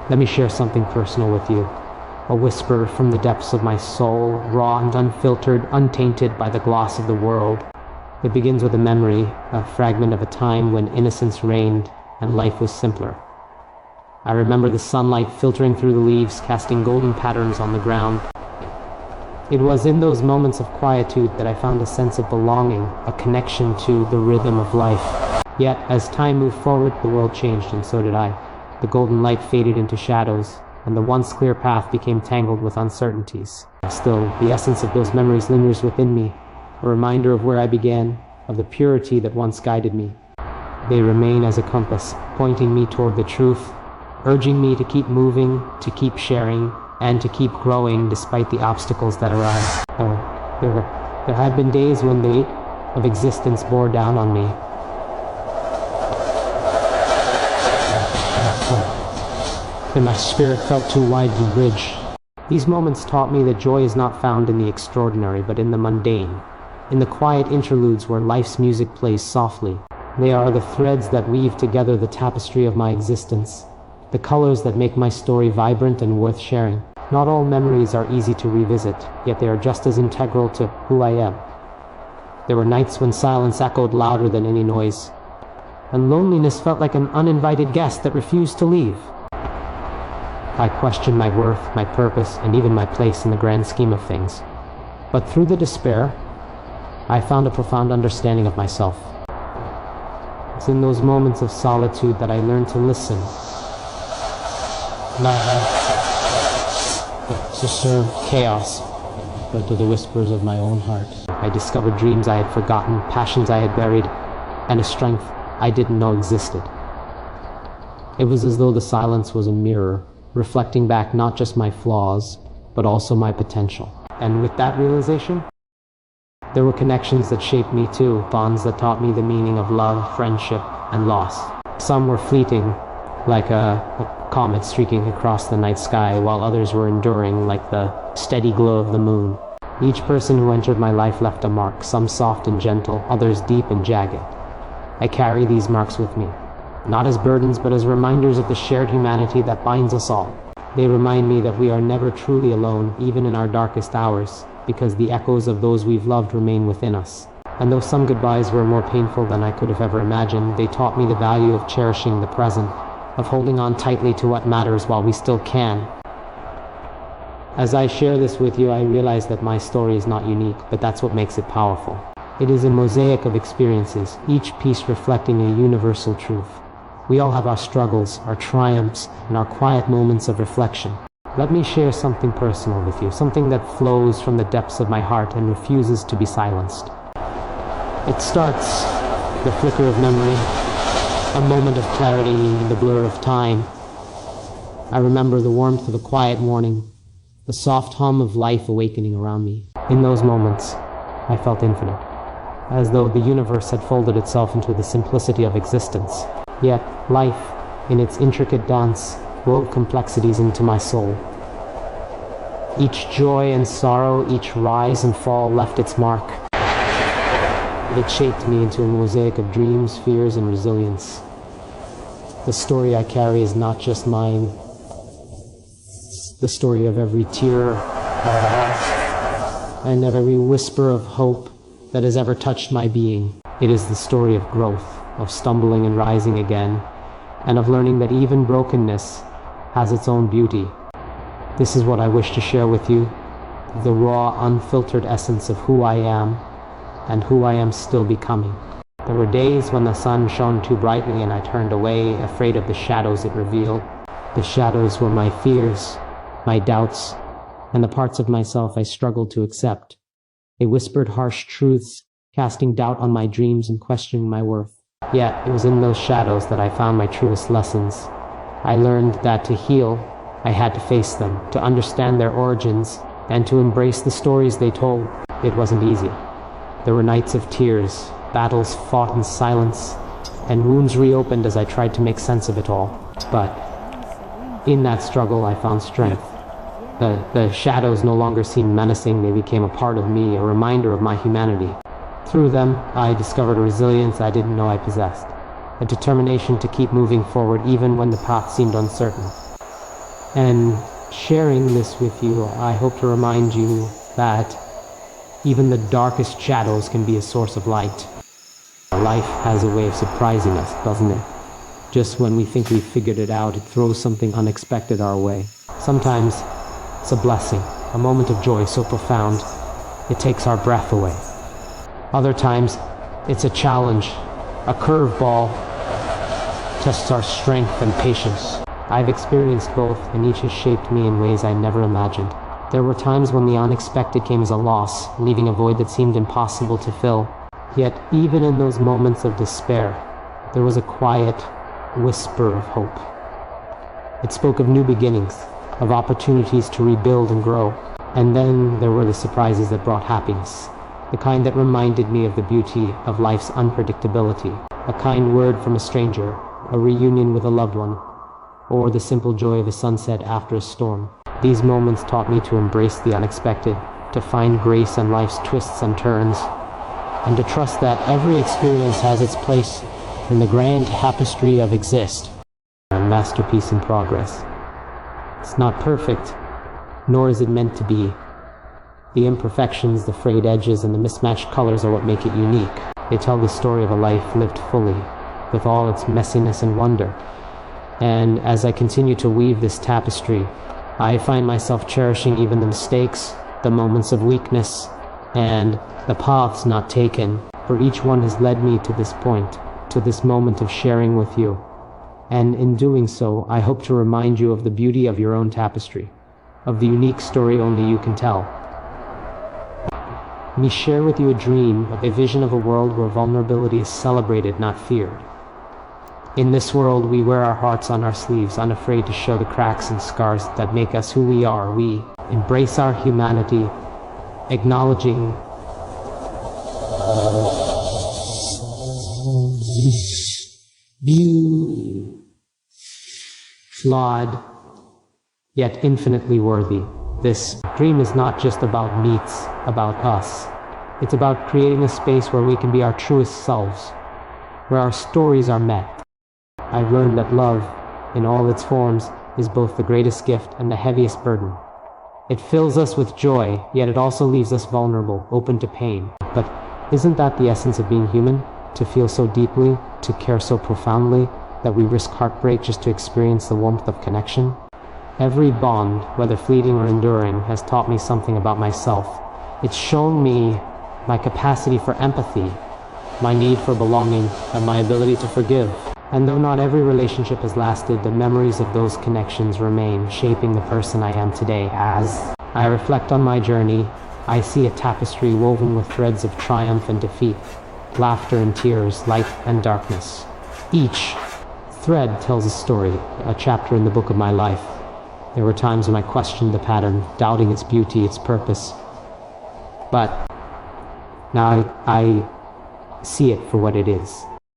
Let me share something personal with you. A whisper from the depths of my soul, raw and unfiltered, untainted by the gloss of the world. It begins with a memory, a fragment of a time when innocence reigned and life was simpler. I remember the sunlight filtering through the leaves, casting golden patterns on the ground. It was in those moments of quietude that I found a sense of belonging, a connection to the rhythm of life. Yet, as time moved forward, the world changed, and so did I. The golden light faded into shadows, and the once clear path became tangled with uncertainties. Still, the essence of those memories lingers within me, a reminder of where I began, of the purity that once guided me. They remain as a compass, pointing me toward the truth, urging me to keep moving, to keep sharing, and to keep growing despite the obstacles that arise. There have been days when the weight of existence bore down on me. And my spirit felt too wide to bridge. These moments taught me that joy is not found in the extraordinary, but in the mundane, in the quiet interludes where life's music plays softly. They are the threads that weave together the tapestry of my existence, the colors that make my story vibrant and worth sharing. Not all memories are easy to revisit, yet they are just as integral to who I am. There were nights when silence echoed louder than any noise, and loneliness felt like an uninvited guest that refused to leave. I questioned my worth, my purpose, and even my place in the grand scheme of things. But through the despair, I found a profound understanding of myself. It's in those moments of solitude that I learned to listen, not to serve chaos, but to the whispers of my own heart. I discovered dreams I had forgotten, passions I had buried, and a strength I didn't know existed. It was as though the silence was a mirror, reflecting back not just my flaws, but also my potential. And with that realization, there were connections that shaped me too, bonds that taught me the meaning of love, friendship, and loss. Some were fleeting, like a comet streaking across the night sky, while others were enduring, like the steady glow of the moon. Each person who entered my life left a mark, some soft and gentle, others deep and jagged. I carry these marks with me, not as burdens, but as reminders of the shared humanity that binds us all. They remind me that we are never truly alone, even in our darkest hours, because the echoes of those we've loved remain within us. And though some goodbyes were more painful than I could have ever imagined, they taught me the value of cherishing the present, of holding on tightly to what matters while we still can. As I share this with you, I realize that my story is not unique, but that's what makes it powerful. It is a mosaic of experiences, each piece reflecting a universal truth. We all have our struggles, our triumphs, and our quiet moments of reflection. Let me share something personal with you, something that flows from the depths of my heart and refuses to be silenced. It starts, the flicker of memory, a moment of clarity in the blur of time. I remember the warmth of a quiet morning, the soft hum of life awakening around me. In those moments, I felt infinite, as though the universe had folded itself into the simplicity of existence. Yet, life, in its intricate dance, wove complexities into my soul. Each joy and sorrow, each rise and fall left its mark. It shaped me into a mosaic of dreams, fears, and resilience. The story I carry is not just mine, the story of every tear and of every whisper of hope that has ever touched my being. It is the story of growth, of stumbling and rising again, and of learning that even brokenness has its own beauty. This is what I wish to share with you, the raw, unfiltered essence of who I am and who I am still becoming. There were days when the sun shone too brightly and I turned away, afraid of the shadows it revealed. The shadows were my fears, my doubts, and the parts of myself I struggled to accept. They whispered harsh truths, casting doubt on my dreams and questioning my worth. Yet, it was in those shadows that I found my truest lessons. I learned that to heal, I had to face them, to understand their origins, and to embrace the stories they told. It wasn't easy. There were nights of tears, battles fought in silence, and wounds reopened as I tried to make sense of it all. But in that struggle, I found strength. The shadows no longer seemed menacing, they became a part of me, a reminder of my humanity. Through them, I discovered a resilience I didn't know I possessed, a determination to keep moving forward even when the path seemed uncertain. And sharing this with you, I hope to remind you that even the darkest shadows can be a source of light. Life has a way of surprising us, doesn't it? Just when we think we've figured it out, it throws something unexpected our way. Sometimes it's a blessing, a moment of joy so profound, it takes our breath away. Other times, it's a challenge, a curveball, tests our strength and patience. I've experienced both, and each has shaped me in ways I never imagined. There were times when the unexpected came as a loss, leaving a void that seemed impossible to fill. Yet, even in those moments of despair, there was a quiet whisper of hope. It spoke of new beginnings, of opportunities to rebuild and grow. And then there were the surprises that brought happiness, the kind that reminded me of the beauty of life's unpredictability. A kind word from a stranger, a reunion with a loved one, or the simple joy of a sunset after a storm. These moments taught me to embrace the unexpected, to find grace in life's twists and turns, and to trust that every experience has its place in the grand tapestry of exist, a masterpiece in progress. It's not perfect, nor is it meant to be. The imperfections, the frayed edges, and the mismatched colors are what make it unique. They tell the story of a life lived fully, with all its messiness and wonder. And as I continue to weave this tapestry, I find myself cherishing even the mistakes, the moments of weakness, and the paths not taken, for each one has led me to this point, to this moment of sharing with you. And in doing so, I hope to remind you of the beauty of your own tapestry, of the unique story only you can tell. Let me share with you a dream, a vision of a world where vulnerability is celebrated, not feared. In this world, we wear our hearts on our sleeves, unafraid to show the cracks and scars that make us who we are. We embrace our humanity, acknowledging beauty, flawed, yet infinitely worthy. This dream is not just about me, it's about us. It's about creating a space where we can be our truest selves, where our stories are met. I've learned that love, in all its forms, is both the greatest gift and the heaviest burden. It fills us with joy, yet it also leaves us vulnerable, open to pain. But isn't that the essence of being human? To feel so deeply, to care so profoundly, that we risk heartbreak just to experience the warmth of connection? Every bond, whether fleeting or enduring, has taught me something about myself. It's shown me my capacity for empathy, my need for belonging, and my ability to forgive. And though not every relationship has lasted, the memories of those connections remain, shaping the person I am today. As I reflect on my journey, I see a tapestry woven with threads of triumph and defeat, laughter and tears, light and darkness. Each thread tells a story, a chapter in the book of my life. There were times when I questioned the pattern, doubting its beauty, its purpose. But now I see it for what it is.